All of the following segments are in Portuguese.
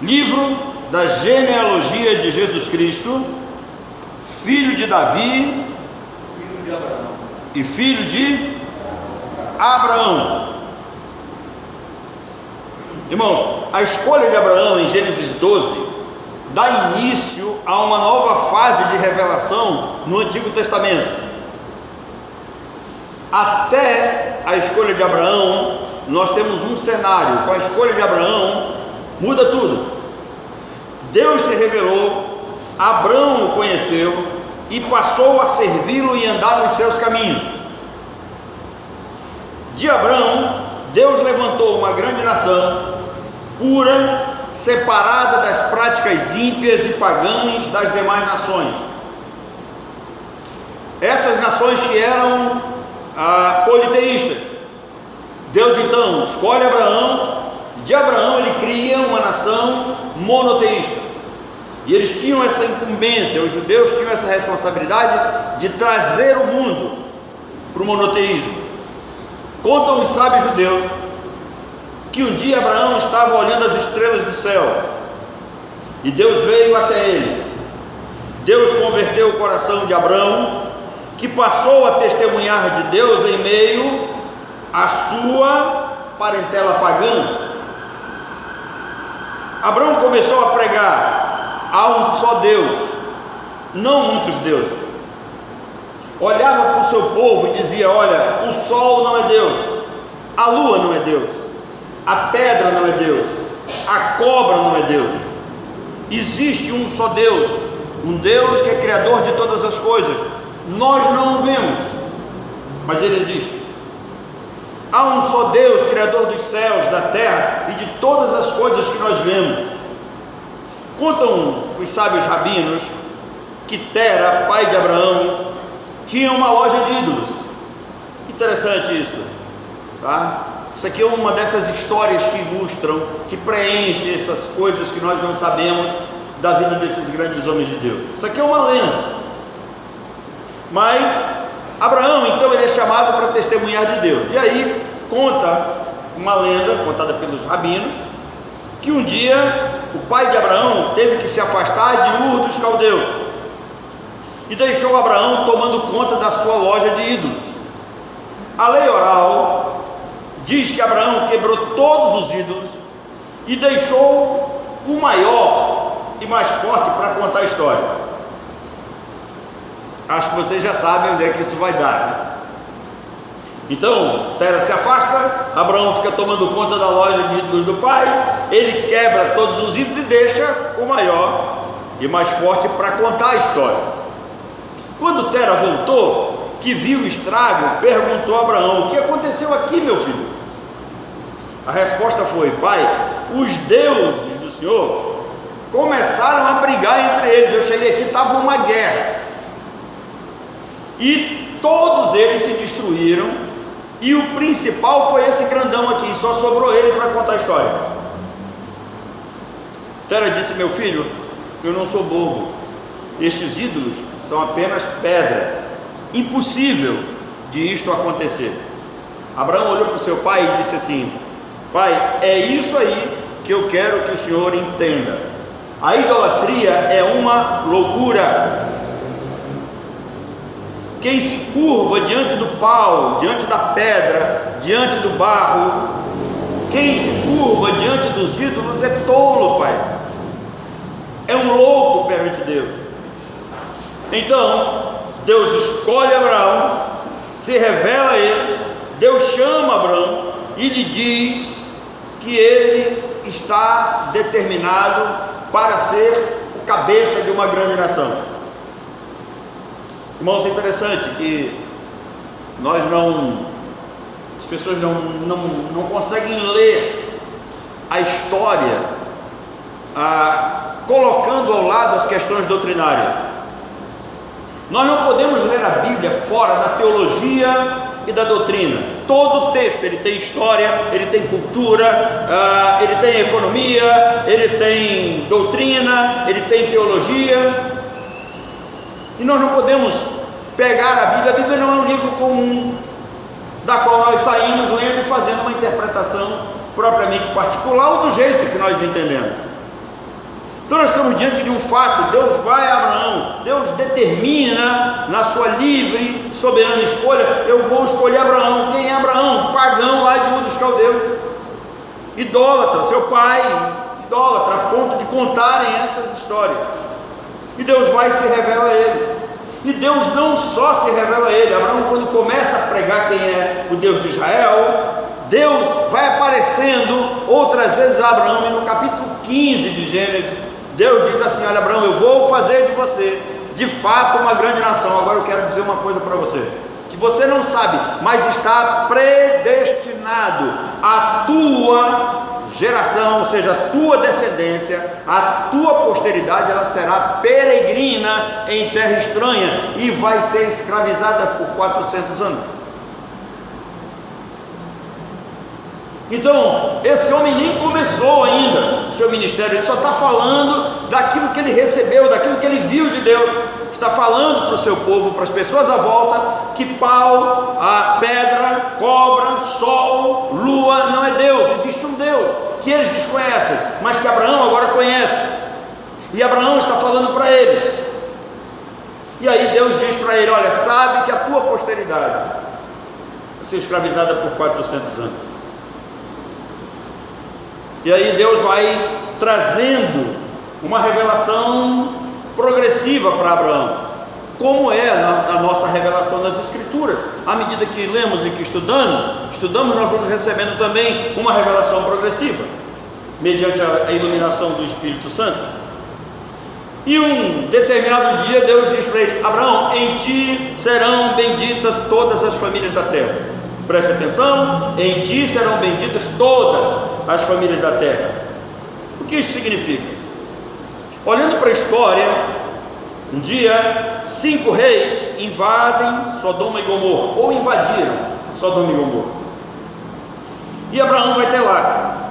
Livro da genealogia de Jesus Cristo, filho de Davi, filho de Abraão. e filho de Abraão. Irmãos, a escolha de Abraão em Gênesis 12 dá início a uma nova fase de revelação no Antigo Testamento. Até a escolha de Abraão, nós temos um cenário. Com a escolha de Abraão, muda tudo. Deus se revelou, Abraão o conheceu e passou a servi-lo e andar nos seus caminhos. De Abraão, Deus levantou uma grande nação, pura, separada das práticas ímpias e pagãs das demais nações. Essas nações que eram politeístas. Deus então escolhe Abraão, de Abraão ele cria uma nação monoteísta. E eles tinham essa incumbência, os judeus tinham essa responsabilidade de trazer o mundo para o monoteísmo. Contam os sábios judeus que um dia Abraão estava olhando as estrelas do céu e Deus veio até ele. Deus converteu o coração de Abraão, que passou a testemunhar de Deus em meio à sua parentela pagã. Abraão começou a pregar: há um só Deus, não muitos deuses. Olhava para o seu povo e dizia: olha, o sol não é Deus, a lua não é Deus, a pedra não é Deus, a cobra não é Deus. Existe um só Deus, um Deus que é criador de todas as coisas. Nós não o vemos, mas ele existe. Há um só Deus, criador dos céus, da terra e de todas as coisas que nós vemos. Contam os sábios rabinos que Tera, pai de Abraão, tinha uma loja de ídolos. Interessante isso, tá? Isso aqui é uma dessas histórias que ilustram, que preenche essas coisas que nós não sabemos da vida desses grandes homens de Deus. Isso aqui é uma lenda. Mas Abraão, então, ele é chamado para testemunhar de Deus. E aí conta uma lenda, contada pelos rabinos, que um dia o pai de Abraão teve que se afastar de Ur dos Caldeus e deixou Abraão tomando conta da sua loja de ídolos. A lei oral diz que Abraão quebrou todos os ídolos e deixou o maior e mais forte para contar a história. Acho que vocês já sabem onde é que isso vai dar, né? Então, Tera se afasta, Abraão fica tomando conta da loja de ídolos do pai, ele quebra todos os ídolos e deixa o maior e mais forte para contar a história. Quando Tera voltou, que viu o estrago, perguntou a Abraão: o que aconteceu aqui, meu filho? A resposta foi: pai, os deuses do Senhor começaram a brigar entre eles. Eu cheguei aqui, estava uma guerra, e todos eles se destruíram, e o principal foi esse grandão aqui, só sobrou ele para contar a história. Tera disse: meu filho, eu não sou bobo, estes ídolos são apenas pedra, impossível de isto acontecer. Abraão olhou para o seu pai e disse assim: pai, é isso aí que eu quero que o senhor entenda. A idolatria é uma loucura. Quem se curva diante do pau, diante da pedra, diante do barro, quem se curva diante dos ídolos é tolo, pai. É um louco perante Deus. Então, Deus escolhe Abraão, se revela a ele, Deus chama Abraão e lhe diz que ele está determinado para ser o cabeça de uma grande nação. Irmãos, é interessante que as pessoas não conseguem ler a história colocando ao lado as questões doutrinárias. Nós não podemos ler a Bíblia fora da teologia e da doutrina. Todo texto, ele tem história, ele tem cultura, ele tem economia, ele tem doutrina, ele tem teologia. E nós não podemos pegar a Bíblia. A Bíblia não é um livro comum, da qual nós saímos lendo e fazendo uma interpretação propriamente particular ou do jeito que nós entendemos. Então nós estamos diante de um fato. Deus vai a Abraão, Deus determina na sua livre, soberana escolha: eu vou escolher Abraão. Quem é Abraão? Pagão lá de Ur dos Caldeus, idólatra, seu pai idólatra, a ponto de contarem essas histórias. E Deus vai e se revela a ele. E Deus não só se revela a ele. Abraão, quando começa a pregar quem é o Deus de Israel, Deus vai aparecendo outras vezes a Abraão. E no capítulo 15 de Gênesis, Deus diz assim: olha, Abraão, eu vou fazer de você de fato uma grande nação. Agora eu quero dizer uma coisa para você, que você não sabe, mas está predestinado. A tua geração, ou seja, a tua descendência, a tua posteridade, ela será peregrina em terra estranha e vai ser escravizada por 400 anos. Então, esse homem nem começou ainda o seu ministério, ele só está falando daquilo que ele recebeu, daquilo que ele viu de Deus. Está falando para o seu povo, para as pessoas à volta, que pau, a pedra, cobra, sol, lua não é Deus. Existe um Deus que eles desconhecem, mas que Abraão agora conhece. E Abraão está falando para eles. E aí Deus diz para ele: olha, sabe que a tua posteridade vai ser escravizada por 400 anos. E aí Deus vai trazendo uma revelação progressiva para Abraão, como é a nossa revelação nas Escrituras. À medida que lemos e que estudamos, nós vamos recebendo também uma revelação progressiva, mediante a iluminação do Espírito Santo. E um determinado dia Deus diz para ele: Abraão, em ti serão benditas todas as famílias da terra. Preste atenção: em ti serão benditas todas as famílias da terra. O que isso significa? Olhando para a história, um dia 5 reis invadem Sodoma e Gomorra, ou invadiram Sodoma e Gomorra, e Abraão vai ter lá,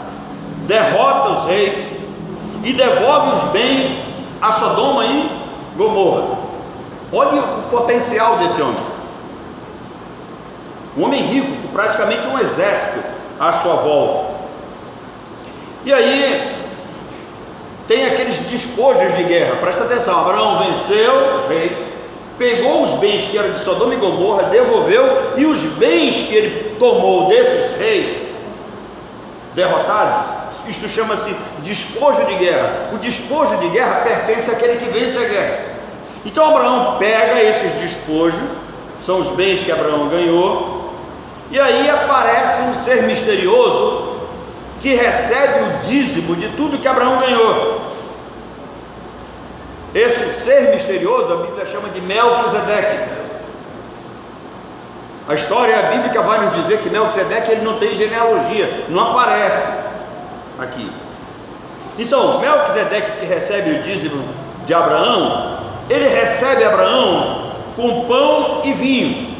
derrota os reis e devolve os bens a Sodoma e Gomorra. Olha o potencial desse homem, um homem rico, com praticamente um exército à sua volta. E aí tem aqueles despojos de guerra. Presta atenção: Abraão venceu os reis, pegou os bens que eram de Sodoma e Gomorra, devolveu, e os bens que ele tomou desses reis derrotados, isto chama-se despojo de guerra. O despojo de guerra pertence àquele que vence a guerra. Então Abraão pega esses despojos, são os bens que Abraão ganhou, e aí aparece um ser misterioso que recebe o dízimo de tudo que Abraão ganhou. Esse ser misterioso a Bíblia chama de Melquisedeque. A história bíblica vai nos dizer que Melquisedeque, ele não tem genealogia, não aparece aqui. Então Melquisedeque, que recebe o dízimo de Abraão, ele recebe Abraão com pão e vinho.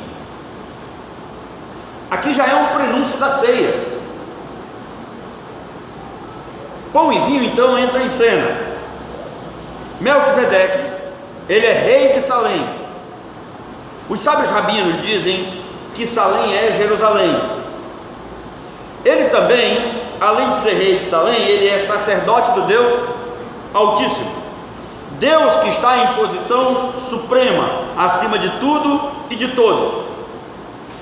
Aqui já é um prenúncio da ceia. Pão e vinho então entra em cena. Melquisedeque, ele é rei de Salém. Os sábios rabinos dizem que Salém é Jerusalém. Ele também, além de ser rei de Salém, ele é sacerdote do Deus Altíssimo, Deus que está em posição suprema, acima de tudo e de todos.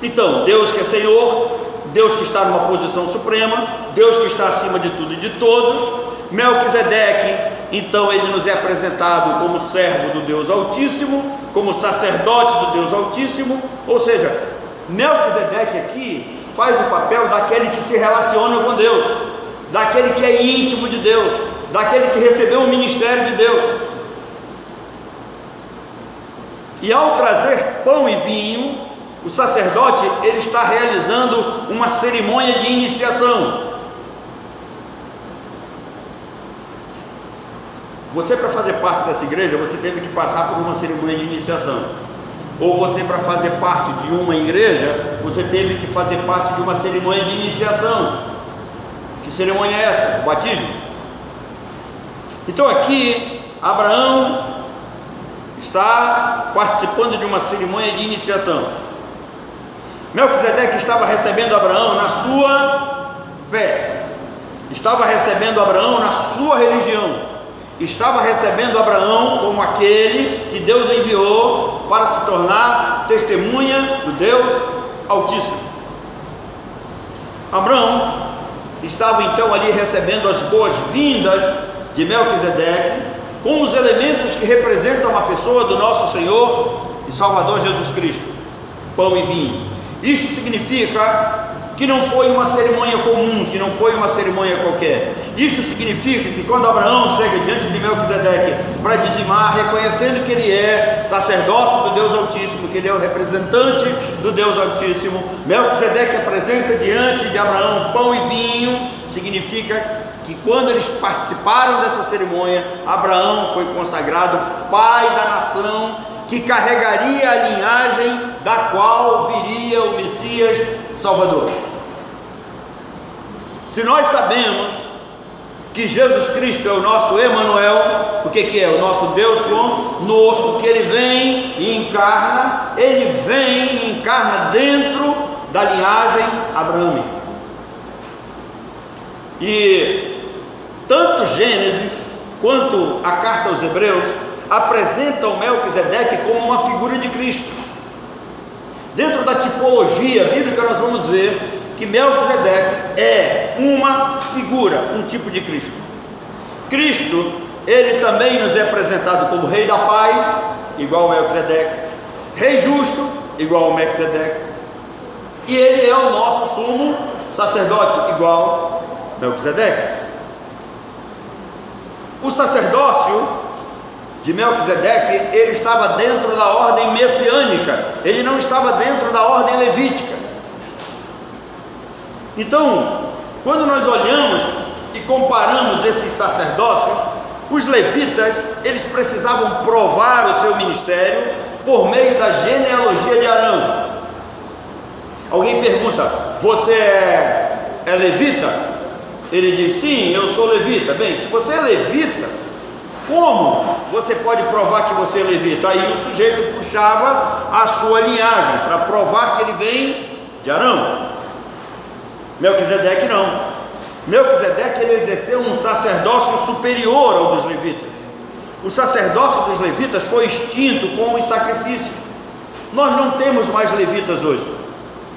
Então, Deus que é Senhor, Deus que está numa posição suprema, Deus que está acima de tudo e de todos. Melquisedeque, então, ele nos é apresentado como servo do Deus Altíssimo, como sacerdote do Deus Altíssimo. Ou seja, Melquisedeque aqui faz o papel daquele que se relaciona com Deus, daquele que é íntimo de Deus, daquele que recebeu o ministério de Deus. E ao trazer pão e vinho, o sacerdote, ele está realizando uma cerimônia de iniciação. Você, para fazer parte dessa igreja, você teve que passar por uma cerimônia de iniciação. Ou você, para fazer parte de uma igreja, você teve que fazer parte de uma cerimônia de iniciação. Que cerimônia é essa? O batismo. Então aqui, Abraão está participando de uma cerimônia de iniciação. Melquisedeque estava recebendo Abraão na sua fé, estava recebendo Abraão na sua religião, estava recebendo Abraão como aquele que Deus enviou para se tornar testemunha do Deus Altíssimo. Abraão estava então ali recebendo as boas-vindas de Melquisedeque, com os elementos que representam a pessoa do nosso Senhor e Salvador Jesus Cristo: pão e vinho. Isto significa que não foi uma cerimônia comum, que não foi uma cerimônia qualquer. Isto significa que quando Abraão chega diante de Melquisedeque para dizimar, reconhecendo que ele é sacerdócio do Deus Altíssimo, que ele é o representante do Deus Altíssimo, Melquisedeque apresenta diante de Abraão pão e vinho. Significa que quando eles participaram dessa cerimônia, Abraão foi consagrado pai da nação, que carregaria a linhagem da qual viria o Messias Salvador. Se nós sabemos que Jesus Cristo é o nosso Emanuel, o que é? O nosso Deus conosco, que ele vem e encarna, ele vem e encarna dentro da linhagem abraâmica. E tanto Gênesis quanto a carta aos Hebreus apresentam Melquisedeque como uma figura de Cristo. Dentro da tipologia bíblica nós vamos ver que Melquisedeque é uma figura, um tipo de Cristo. Cristo, ele também nos é apresentado como Rei da Paz, igual a Melquisedeque, Rei Justo, igual a Melquisedeque, e ele é o nosso sumo sacerdote, igual a Melquisedeque. O sacerdócio de Melquisedeque, ele estava dentro da ordem messiânica, ele não estava dentro da ordem levítica. Então, quando nós olhamos e comparamos esses sacerdócios, os levitas, eles precisavam provar o seu ministério por meio da genealogia de Arão. Alguém pergunta: você é levita? Ele diz: sim, eu sou levita. Bem, se você é levita, como você pode provar que você é levita? Aí o sujeito puxava a sua linhagem para provar que ele vem de Arão. Melquisedeque não. Melquisedeque, ele exerceu um sacerdócio superior ao dos levitas. O sacerdócio dos levitas foi extinto com os sacrifícios. Nós não temos mais levitas hoje.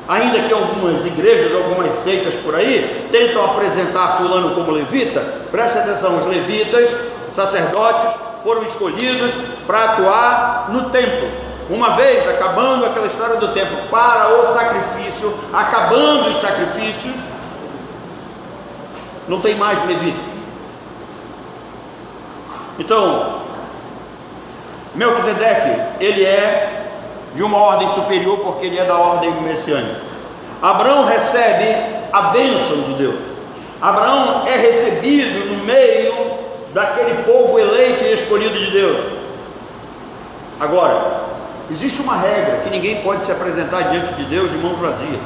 Ainda que algumas igrejas, algumas seitas por aí tentam apresentar fulano como levita, preste atenção, os levitas, sacerdotes, foram escolhidos para atuar no templo. Uma vez, acabando aquela história do templo para o sacrifício, acabando os sacrifícios, não tem mais levita. Então, Melquisedeque, ele é de uma ordem superior, porque ele é da ordem messiânica. Abraão recebe a bênção de Deus. Abraão é recebido no meio daquele povo eleito e escolhido de Deus. Agora, existe uma regra que ninguém pode se apresentar diante de Deus de mão vazia.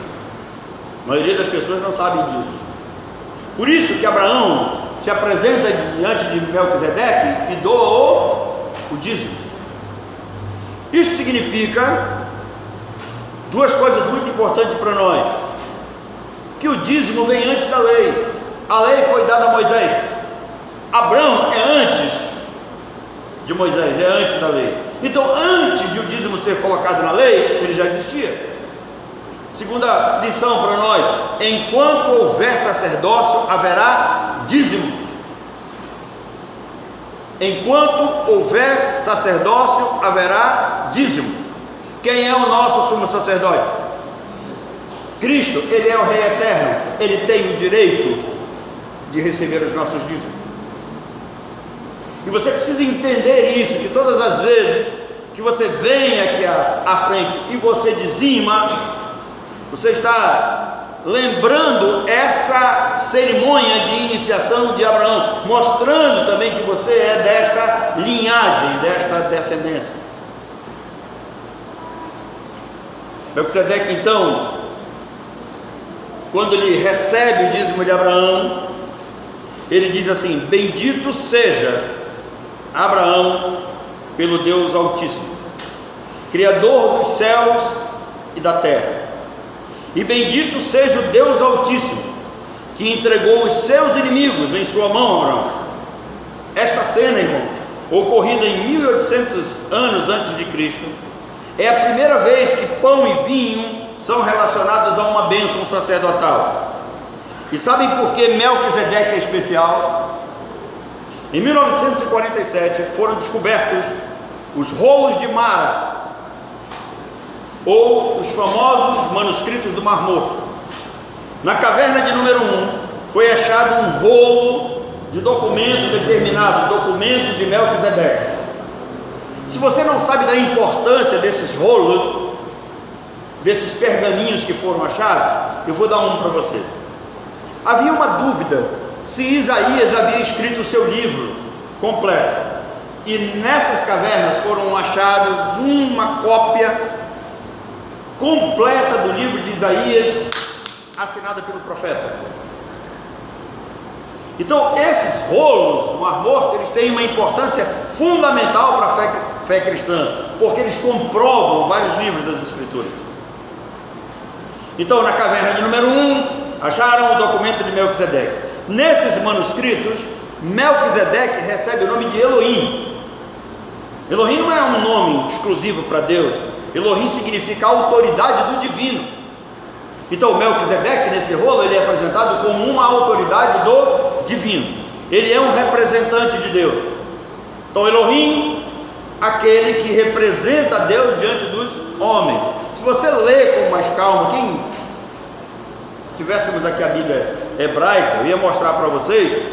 A maioria das pessoas não sabe disso. Por isso que Abraão se apresenta diante de Melquisedeque e doa o dízimo. Isso significa duas coisas muito importantes para nós: que o dízimo vem antes da lei. A lei foi dada a Moisés. Abraão é antes de Moisés, é antes da lei. Então, antes de o dízimo ser colocado na lei, ele já existia. Segunda lição para nós: enquanto houver sacerdócio, haverá dízimo. Enquanto houver sacerdócio, haverá dízimo. Quem é o nosso sumo sacerdote? Cristo. Ele é o Rei eterno, ele tem o direito de receber os nossos dízimos. E você precisa entender isso, que todas as vezes que você vem aqui à frente e você dizima, você está lembrando essa cerimônia de iniciação de Abraão, mostrando também que você é desta linhagem, desta descendência. Melquisedeque, então, quando ele recebe o dízimo de Abraão, ele diz assim: bendito seja Abraão pelo Deus Altíssimo, Criador dos céus e da terra, e bendito seja o Deus Altíssimo, que entregou os seus inimigos em sua mão, Abraão. Esta cena, irmãos, ocorrida em 1800 anos antes de Cristo, é a primeira vez que pão e vinho são relacionados a uma bênção sacerdotal. E sabem por que Melquisedeque é especial? Em 1947 foram descobertos os rolos de Mara, ou os famosos manuscritos do Mar Morto. Na caverna de número 1 foi achado um rolo de documento determinado, documento de Melquisedeque. Se você não sabe da importância desses rolos, desses pergaminhos que foram achados, eu vou dar um para você. Havia uma dúvida se Isaías havia escrito o seu livro completo, e nessas cavernas foram achados uma cópia completa do livro de Isaías, assinada pelo profeta. Então esses rolos do Mar Morto, eles têm uma importância fundamental para a fé cristã, porque eles comprovam vários livros das Escrituras. Então, na caverna de número 1, acharam o documento de Melquisedeque. Nesses manuscritos, Melquisedeque recebe o nome de Elohim. Elohim não é um nome exclusivo para Deus. Elohim significa autoridade do divino. Então, Melquisedeque, nesse rolo, ele é apresentado como uma autoridade do divino. Ele é um representante de Deus. Então, Elohim, aquele que representa Deus diante dos homens. Se você lê com mais calma, quem tivéssemos aqui a Bíblia hebraica, eu ia mostrar para vocês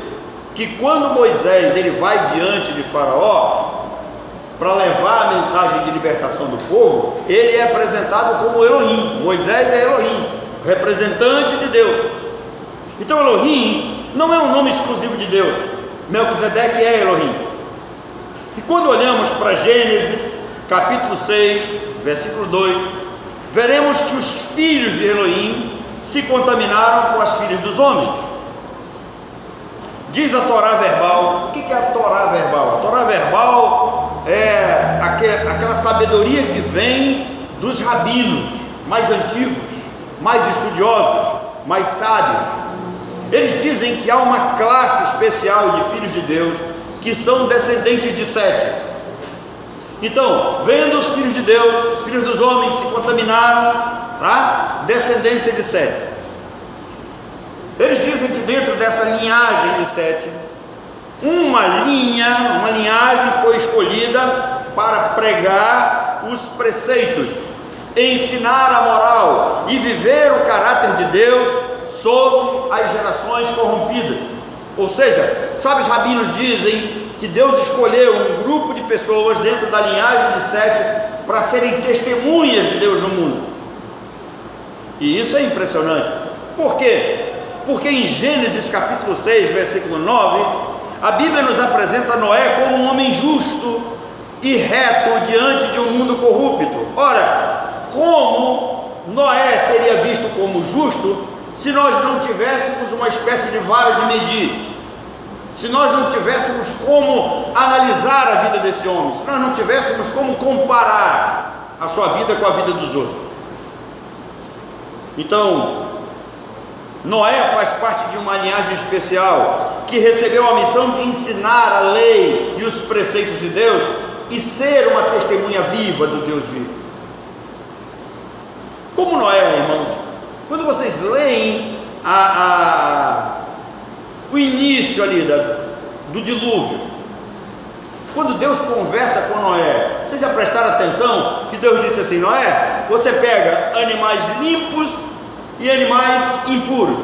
que quando Moisés ele vai diante de Faraó para levar a mensagem de libertação do povo, ele é apresentado como Elohim. Moisés é Elohim, representante de Deus. Então Elohim não é um nome exclusivo de Deus. Melquisedeque é Elohim. E quando olhamos para Gênesis capítulo 6, versículo 2, veremos que os filhos de Elohim se contaminaram com as filhas dos homens. Diz a Torá verbal. O que é a Torá verbal? A Torá verbal é aquela sabedoria que vem dos rabinos mais antigos, mais estudiosos, mais sábios. Eles dizem que há uma classe especial de filhos de Deus que são descendentes de Sete. Então, vendo os filhos de Deus, filhos dos homens se contaminaram, tá? Descendência de Sete. Eles dizem que dentro dessa linhagem de Sete, uma linhagem foi escolhida para pregar os preceitos, ensinar a moral e viver o caráter de Deus sobre as gerações corrompidas. Ou seja, sabe, os rabinos dizem que Deus escolheu um grupo de pessoas dentro da linhagem de Sete para serem testemunhas de Deus no mundo. E isso é impressionante. Por quê? Porque em Gênesis capítulo 6, versículo 9, a Bíblia nos apresenta Noé como um homem justo e reto diante de um mundo corrupto. Ora, como Noé seria visto como justo se nós não tivéssemos uma espécie de vara de medir? Se nós não tivéssemos como analisar a vida desse homem, se nós não tivéssemos como comparar a sua vida com a vida dos outros. Então, Noé faz parte de uma linhagem especial que recebeu a missão de ensinar a lei e os preceitos de Deus e ser uma testemunha viva do Deus vivo. Como Noé, irmãos, quando vocês leem o início ali do dilúvio, quando Deus conversa com Noé, vocês já prestaram atenção que Deus disse assim: Noé, você pega animais limpos e animais impuros.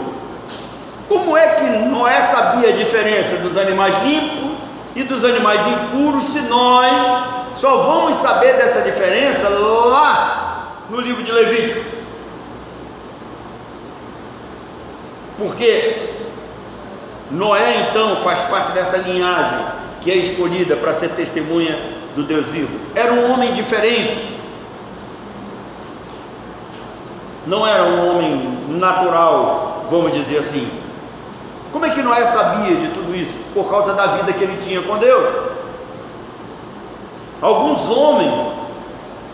Como é que Noé sabia a diferença dos animais limpos e dos animais impuros, se nós só vamos saber dessa diferença lá no livro de Levítico? Porque Noé então faz parte dessa linhagem que é escolhida para ser testemunha do Deus vivo. Era um homem diferente, não era um homem natural, vamos dizer assim. Como é que Noé sabia de tudo isso? Por causa da vida que ele tinha com Deus. Alguns homens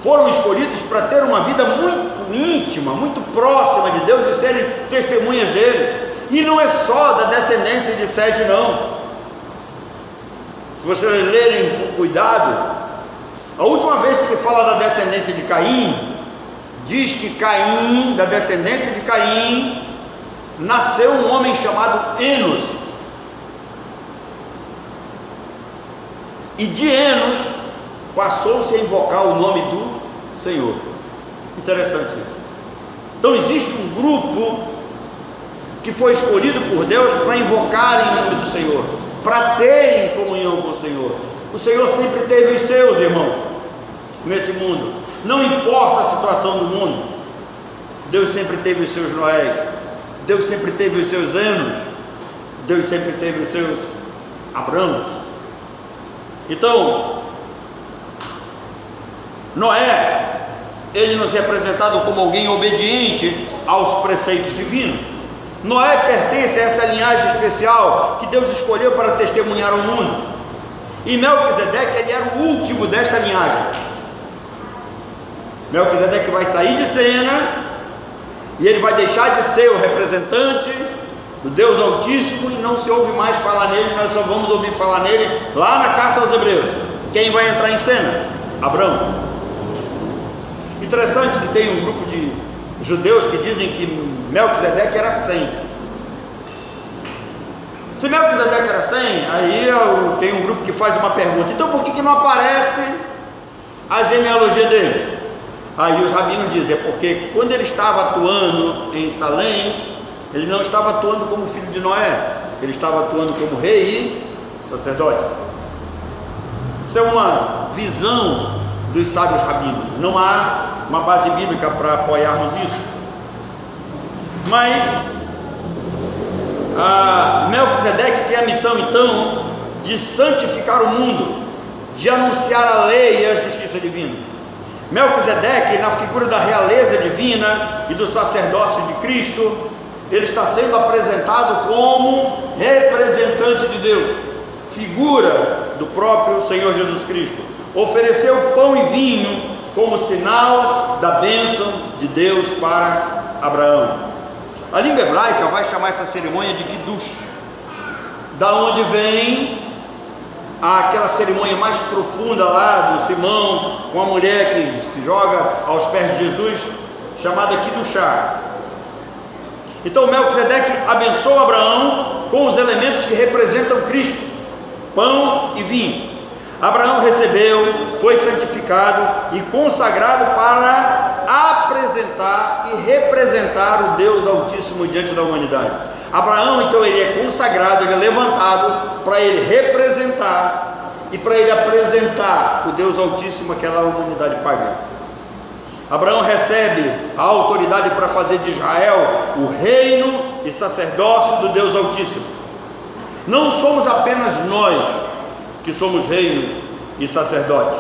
foram escolhidos para ter uma vida muito íntima, muito próxima de Deus e serem testemunhas dele. E não é só da descendência de Sete, não. Se vocês lerem com cuidado, a última vez que se fala da descendência de Caim, diz que Caim, da descendência de Caim, nasceu um homem chamado Enos. E de Enos passou-se a invocar o nome do Senhor. Interessante isso. Então existe um grupo que foi escolhido por Deus para invocarem o nome do Senhor, para terem comunhão com o Senhor. O Senhor sempre teve os seus, irmãos, nesse mundo. Não importa a situação do mundo, Deus sempre teve os seus Noés, Deus sempre teve os seus Enos, Deus sempre teve os seus Abraãos. Então, Noé, ele nos é apresentado como alguém obediente aos preceitos divinos. Noé pertence a essa linhagem especial que Deus escolheu para testemunhar ao mundo. E Melquisedeque, ele era o último desta linhagem. Melquisedeque vai sair de cena e ele vai deixar de ser o representante do Deus Altíssimo, e não se ouve mais falar nele. Nós só vamos ouvir falar nele lá na carta aos Hebreus. Quem vai entrar em cena? Abraão. Interessante que tem um grupo de judeus que dizem que Melquisedeque era 100. Se Melquisedeque era 100, aí tem um grupo que faz uma pergunta: então por que não aparece a genealogia dele? Aí os rabinos dizem: é porque quando ele estava atuando em Salém, ele não estava atuando como filho de Noé, ele estava atuando como rei e sacerdote. Isso é uma visão dos sábios rabinos. Não há uma base bíblica para apoiarmos isso. Mas Melquisedeque tem a missão então de santificar o mundo, de anunciar a lei e a justiça divina. Melquisedeque, na figura da realeza divina e do sacerdócio de Cristo, ele está sendo apresentado como representante de Deus, figura do próprio Senhor Jesus Cristo. Ofereceu pão e vinho como sinal da bênção de Deus para Abraão. A língua hebraica vai chamar essa cerimônia de Kiddush, da onde vem aquela cerimônia mais profunda lá do Simão com a mulher que se joga aos pés de Jesus, chamada Kiddushá. Então Melquisedeque abençoa Abraão com os elementos que representam Cristo, pão e vinho. Abraão recebeu, foi santificado e consagrado para apresentar e representar o Deus Altíssimo diante da humanidade. Abraão, então, ele é consagrado, ele é levantado para ele representar e para ele apresentar o Deus Altíssimo àquela humanidade pagã. Abraão recebe a autoridade para fazer de Israel o reino e sacerdócio do Deus Altíssimo. Não somos apenas nós que somos reinos e sacerdotes.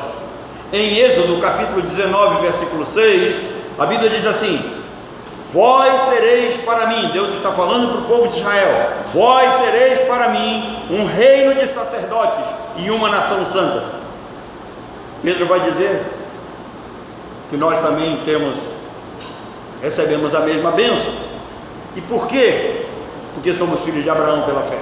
Em Êxodo capítulo 19, versículo 6, a Bíblia diz assim: vós sereis para mim, Deus está falando para o povo de Israel, vós sereis para mim um reino de sacerdotes e uma nação santa. Pedro vai dizer que nós também recebemos a mesma bênção. E por quê? Porque somos filhos de Abraão pela fé.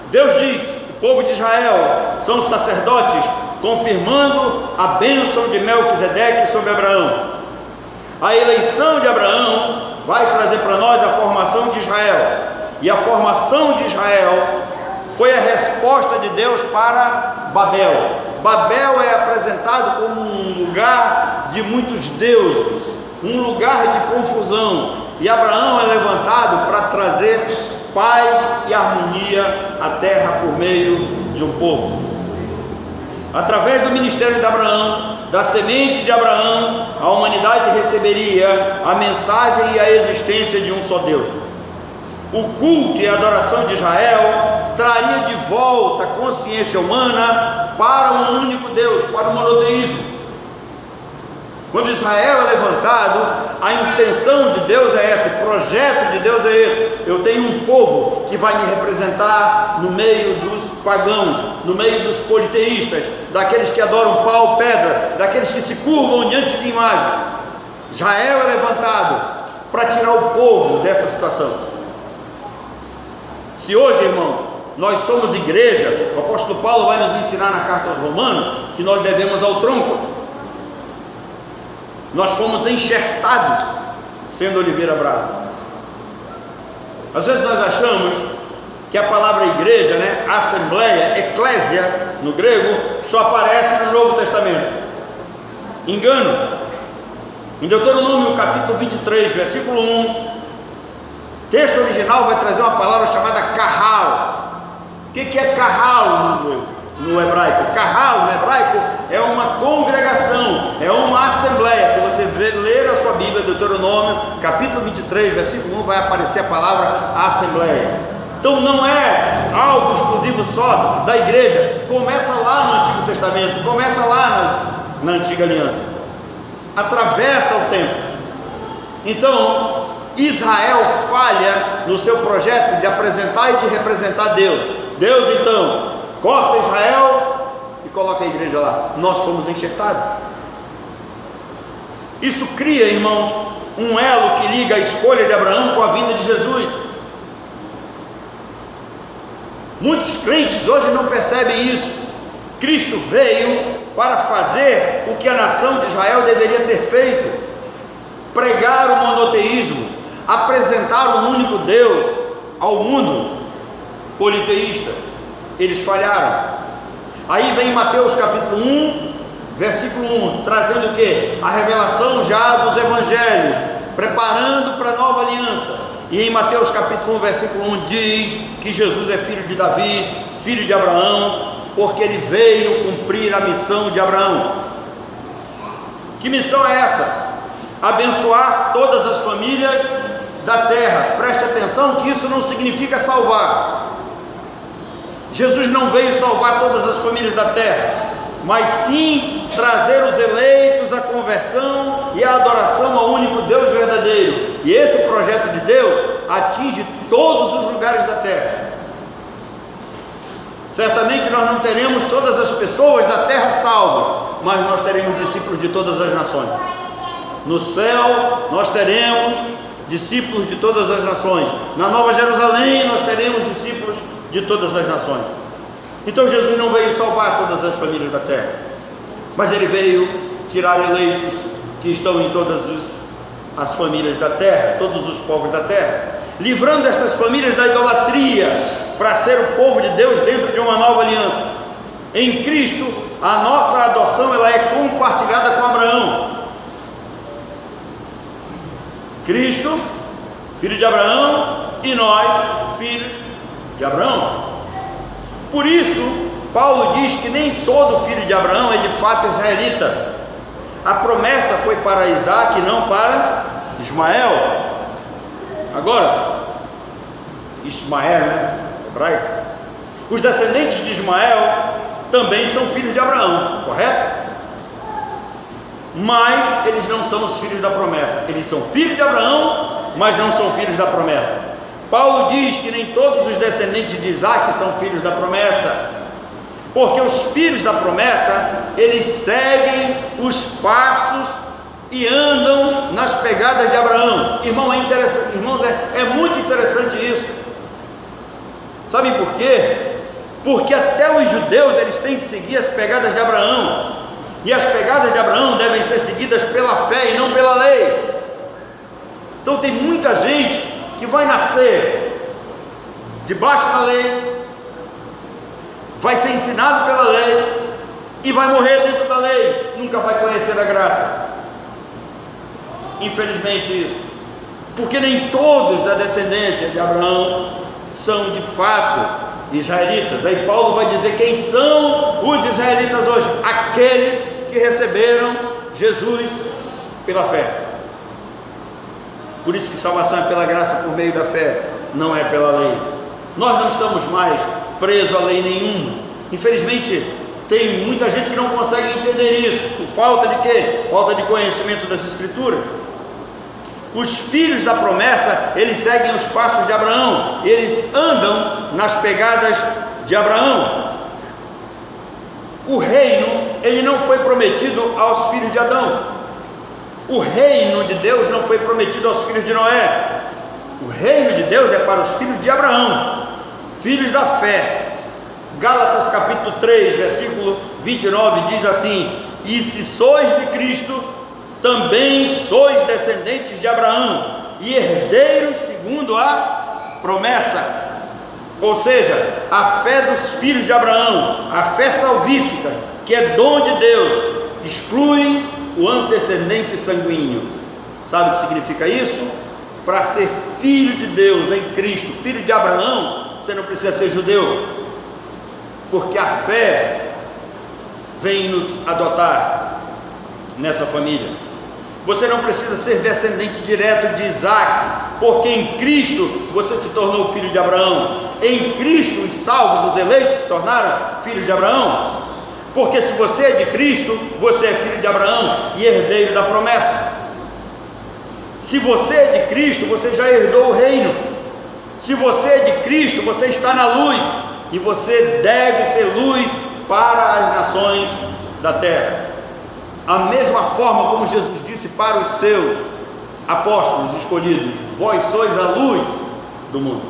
Deus diz: o povo de Israel são sacerdotes, confirmando a bênção de Melquisedeque sobre Abraão. A eleição de Abraão vai trazer para nós a formação de Israel, e a formação de Israel foi a resposta de Deus para Babel. Babel é apresentado como um lugar de muitos deuses, um lugar de confusão, e Abraão é levantado para trazer paz e harmonia à terra por meio de um povo. Através do ministério de Abraão, da semente de Abraão, a humanidade receberia a mensagem e a existência de um só Deus. O culto e a adoração de Israel traria de volta a consciência humana para um único Deus, para o monoteísmo. Quando Israel é levantado, a intenção de Deus é essa, o projeto de Deus é esse: eu tenho um povo que vai me representar no meio dos pagãos, no meio dos politeístas, daqueles que adoram pau, pedra, daqueles que se curvam diante de imagem. Israel é levantado para tirar o povo dessa situação. Se hoje, irmãos, nós somos igreja. O apóstolo Paulo vai nos ensinar na carta aos Romanos que nós devemos ao tronco. Nós fomos enxertados sendo oliveira brava. Às vezes nós achamos que a palavra igreja, né, assembleia, eclésia no grego, só aparece no Novo Testamento. Engano. Em Deuteronômio capítulo 23, versículo 1, o texto original vai trazer uma palavra chamada kahal. O que é kahal no hebraico? Kahal no hebraico é uma congregação, é uma assembleia. Se você ler a sua Bíblia, Deuteronômio capítulo 23, versículo 1, vai aparecer a palavra assembleia. Então não é algo exclusivo só da igreja, começa lá no Antigo Testamento, começa lá na Antiga Aliança, atravessa o tempo. Então Israel falha no seu projeto de apresentar e de representar Deus. Deus então corta Israel e coloca a igreja lá. Nós fomos enxertados. Isso cria, irmãos, um elo que liga a escolha de Abraão com a vinda de Jesus. Muitos crentes hoje não percebem isso. Cristo veio para fazer o que a nação de Israel deveria ter feito: pregar o monoteísmo, apresentar um único Deus ao mundo politeísta. Eles falharam. Aí vem Mateus capítulo 1, versículo 1, trazendo o que? A revelação já dos evangelhos, preparando para a nova aliança. E em Mateus capítulo 1, versículo 1 diz que Jesus é filho de Davi, filho de Abraão, porque ele veio cumprir a missão de Abraão. Que missão é essa? Abençoar todas as famílias da terra. Preste atenção que isso não significa salvar. Jesus não veio salvar todas as famílias da terra, mas sim trazer os eleitos à conversão e à adoração ao único Deus verdadeiro. E esse projeto de Deus atinge todos os lugares da terra. Certamente nós não teremos todas as pessoas da terra salvas, mas nós teremos discípulos de todas as nações. No céu nós teremos discípulos de todas as nações. Na Nova Jerusalém nós teremos discípulos de todas as nações. Então Jesus não veio salvar todas as famílias da terra, mas ele veio tirar eleitos que estão em todas as famílias da terra, todos os povos da terra, livrando estas famílias da idolatria, para ser o povo de Deus dentro de uma nova aliança. Em Cristo a nossa adoção ela é compartilhada com Abraão. Cristo, filho de Abraão, e nós, filhos de Abraão. Por isso Paulo diz que nem todo filho de Abraão é de fato israelita. A promessa foi para Isaac e não para Ismael. Agora, Ismael, né? Hebraico. Os descendentes de Ismael também são filhos de Abraão, correto? Mas eles não são os filhos da promessa. Eles são filhos de Abraão, mas não são filhos da promessa. Paulo diz que nem todos os descendentes de Isaac são filhos da promessa, porque os filhos da promessa, eles seguem os passos e andam nas pegadas de Abraão. Irmão, é interessante, irmãos, é muito interessante isso. Sabem por quê? Porque até os judeus eles têm que seguir as pegadas de Abraão, e as pegadas de Abraão devem ser seguidas pela fé e não pela lei. Então tem muita gente que vai nascer debaixo da lei, vai ser ensinado pela lei e vai morrer dentro da lei, nunca vai conhecer a graça. Infelizmente isso, porque nem todos da descendência de Abraão são de fato israelitas. Aí Paulo vai dizer quem são os israelitas hoje: aqueles que receberam Jesus pela fé. Por isso que salvação é pela graça por meio da fé, não é pela lei. Nós não estamos mais presos a lei nenhuma. Infelizmente tem muita gente que não consegue entender isso. Por falta de quê? Falta de conhecimento das Escrituras. Os filhos da promessa, eles seguem os passos de Abraão, eles andam nas pegadas de Abraão. O reino, ele não foi prometido aos filhos de Adão. O reino de Deus não foi prometido aos filhos de Noé. O reino de Deus é para os filhos de Abraão, filhos da fé. Gálatas capítulo 3, versículo 29 diz assim: e se sois de Cristo, também sois descendentes de Abraão e herdeiros segundo a promessa. Ou seja, a fé dos filhos de Abraão, a fé salvífica, que é dom de Deus, exclui o antecedente sanguíneo. Sabe o que significa isso? Para ser filho de Deus em Cristo, filho de Abraão, você não precisa ser judeu, porque a fé vem nos adotar nessa família. Você não precisa ser descendente direto de Isaac, porque em Cristo você se tornou filho de Abraão. Em Cristo os salvos, os eleitos, se tornaram filhos de Abraão. Porque se você é de Cristo, você é filho de Abraão e herdeiro da promessa. Se você é de Cristo, você já herdou o reino. Se você é de Cristo, você está na luz, e você deve ser luz para as nações da terra. A mesma forma como Jesus disse para os seus apóstolos escolhidos: vós sois a luz do mundo.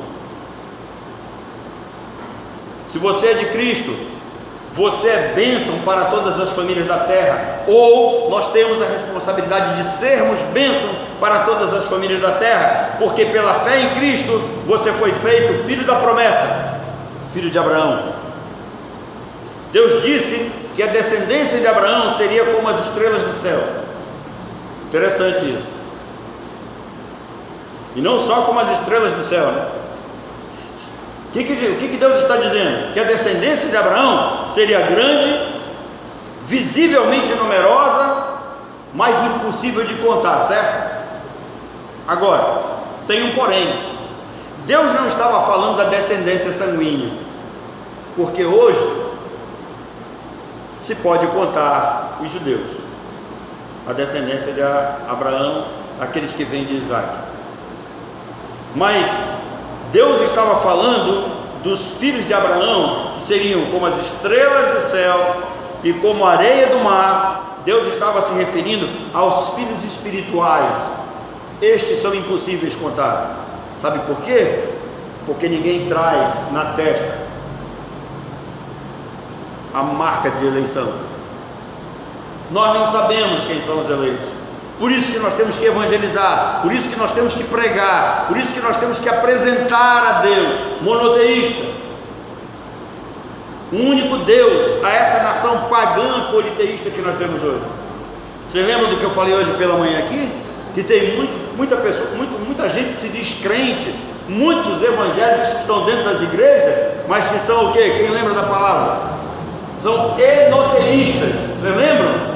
Se você é de Cristo, você é bênção para todas as famílias da terra, ou nós temos a responsabilidade de sermos bênção para todas as famílias da terra, porque pela fé em Cristo você foi feito filho da promessa, filho de Abraão. Deus disse que a descendência de Abraão seria como as estrelas do céu. Interessante isso. E não só como as estrelas do céu, né? O que Deus está dizendo? Que a descendência de Abraão seria grande, visivelmente numerosa, mas impossível de contar, certo? Agora, tem um porém. Deus não estava falando da descendência sanguínea, porque hoje se pode contar os judeus, a descendência de Abraão, aqueles que vêm de Isaac. Mas Deus estava falando dos filhos de Abraão, que seriam como as estrelas do céu e como a areia do mar. Deus estava se referindo aos filhos espirituais. Estes são impossíveis de contar. Sabe por quê? Porque ninguém traz na testa a marca de eleição. Nós não sabemos quem são os eleitos. Por isso que nós temos que evangelizar, por isso que nós temos que pregar, por isso que nós temos que apresentar a Deus, monoteísta, um único Deus, a essa nação pagã politeísta que nós temos hoje. Você lembra do que eu falei hoje pela manhã aqui? Que tem muita gente que se diz crente, muitos evangélicos que estão dentro das igrejas, mas que são o quê? Quem lembra da palavra? São enoteístas. Vocês lembram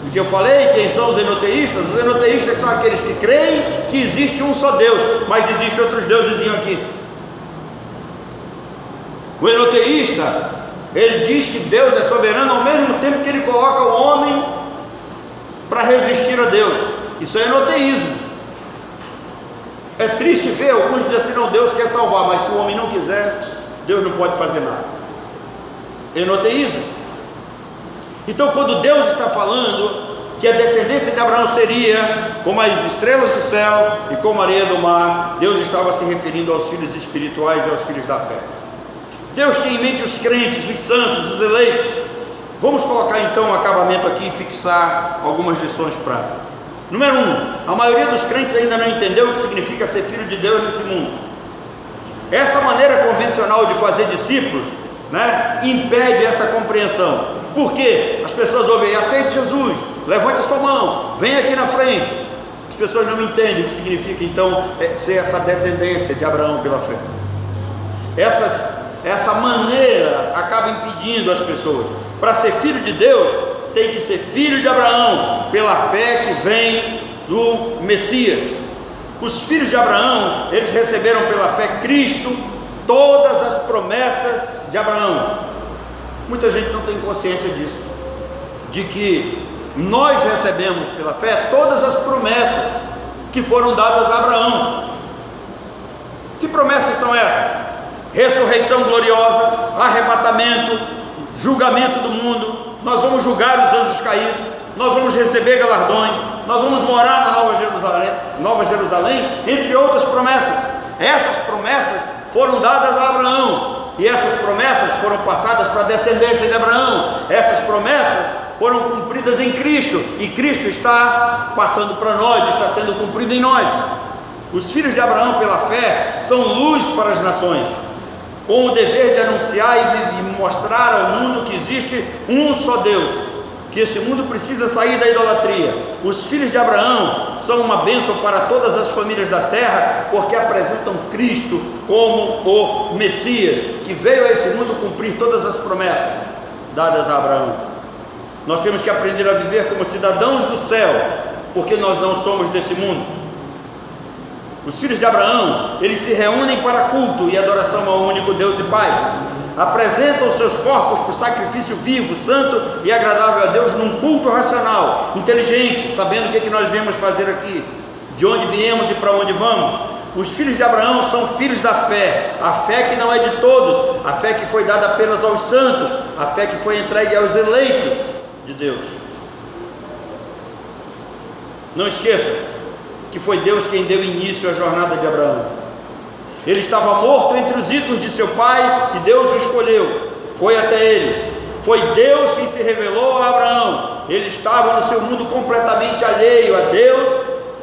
do que eu falei? Quem são os enoteístas? Os enoteístas são aqueles que creem que existe um só Deus, mas existem outros deuses aqui. O enoteísta, ele diz que Deus é soberano ao mesmo tempo que ele coloca o homem para resistir a Deus. Isso é enoteísmo. É triste ver alguns dizer assim: não, Deus quer salvar, mas se o homem não quiser, Deus não pode fazer nada. Enoteísmo. Então, quando Deus está falando que a descendência de Abraão seria como as estrelas do céu e como a areia do mar, Deus estava se referindo aos filhos espirituais e aos filhos da fé. Deus tinha em mente os crentes, os santos, os eleitos. Vamos colocar então um acabamento aqui e fixar algumas lições práticas. Número 1, a maioria dos crentes ainda não entendeu o que significa ser filho de Deus nesse mundo. Essa maneira convencional de fazer discípulos, impede essa compreensão. Por quê? As pessoas ouvem: aceite Jesus, levante a sua mão, vem aqui na frente. As pessoas não entendem o que significa então ser essa descendência de Abraão pela fé. Essa maneira acaba impedindo as pessoas. Para ser filho de Deus, tem que ser filho de Abraão pela fé que vem do Messias. Os filhos de Abraão, eles receberam pela fé Cristo todas as promessas de Abraão. Muita gente não tem consciência disso, de que nós recebemos pela fé todas as promessas que foram dadas a Abraão. Que promessas são essas? Ressurreição gloriosa, arrebatamento, julgamento do mundo. Nós vamos julgar os anjos caídos, nós vamos receber galardões, nós vamos morar na Nova Jerusalém, entre outras promessas. Essas promessas foram dadas a Abraão. e essas promessas foram passadas para a descendência de Abraão. Essas promessas foram cumpridas em Cristo, e Cristo está passando para nós, está sendo cumprido em nós. Os filhos de Abraão pela fé são luz para as nações, com o dever de anunciar e mostrar ao mundo que existe um só Deus, que esse mundo precisa sair da idolatria. Os filhos de Abraão são uma bênção para todas as famílias da terra, porque apresentam Cristo como o Messias, que veio a esse mundo cumprir todas as promessas dadas a Abraão. Nós temos que aprender a viver como cidadãos do céu, porque nós não somos desse mundo. Os filhos de Abraão, eles se reúnem para culto e adoração ao único Deus e Pai. Apresentam seus corpos por sacrifício vivo, santo e agradável a Deus, num culto racional, inteligente, sabendo o que nós viemos fazer aqui, de onde viemos e para onde vamos. Os filhos de Abraão são filhos da fé, a fé que não é de todos, a fé que foi dada apenas aos santos, a fé que foi entregue aos eleitos de Deus. Não esqueça que foi Deus quem deu início à jornada de Abraão. Ele estava morto entre os ídolos de seu pai e Deus o escolheu, foi até ele. Foi Deus quem se revelou a Abraão. Ele estava no seu mundo completamente alheio a Deus,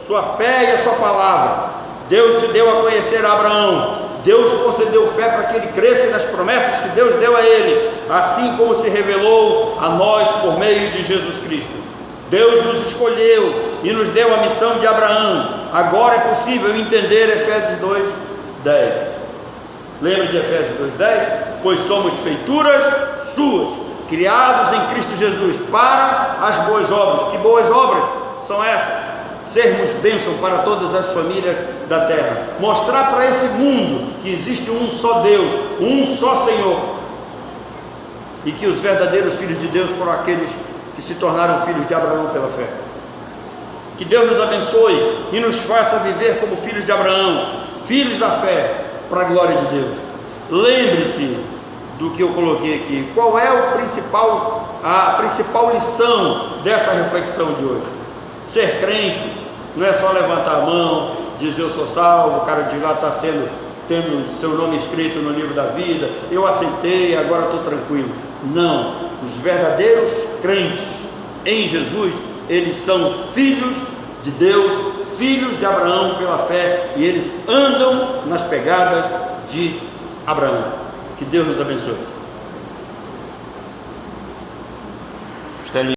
sua fé e a sua palavra. Deus se deu a conhecer a Abraão. Deus concedeu fé para que ele cresça nas promessas que Deus deu a ele, assim como se revelou a nós por meio de Jesus Cristo. Deus nos escolheu e nos deu a missão de Abraão. Agora é possível entender Efésios 2:10. Lembra de Efésios 2:10? Pois somos feituras suas, criados em Cristo Jesus para as boas obras. Que boas obras são essas? Sermos bênção para todas as famílias da terra, mostrar para esse mundo que existe um só Deus, um só Senhor, e que os verdadeiros filhos de Deus foram aqueles que se tornaram filhos de Abraão pela fé. Que Deus nos abençoe e nos faça viver como filhos de Abraão, filhos da fé, para a glória de Deus. Lembre-se do que eu coloquei aqui. Qual é a principal lição dessa reflexão de hoje? Ser crente não é só levantar a mão, dizer eu sou salvo, o cara de lá está tendo seu nome escrito no livro da vida, eu aceitei, agora estou tranquilo. Não, os verdadeiros crentes em Jesus, eles são filhos de Deus, filhos de Abraão pela fé, e eles andam nas pegadas de Abraão. Que Deus nos abençoe.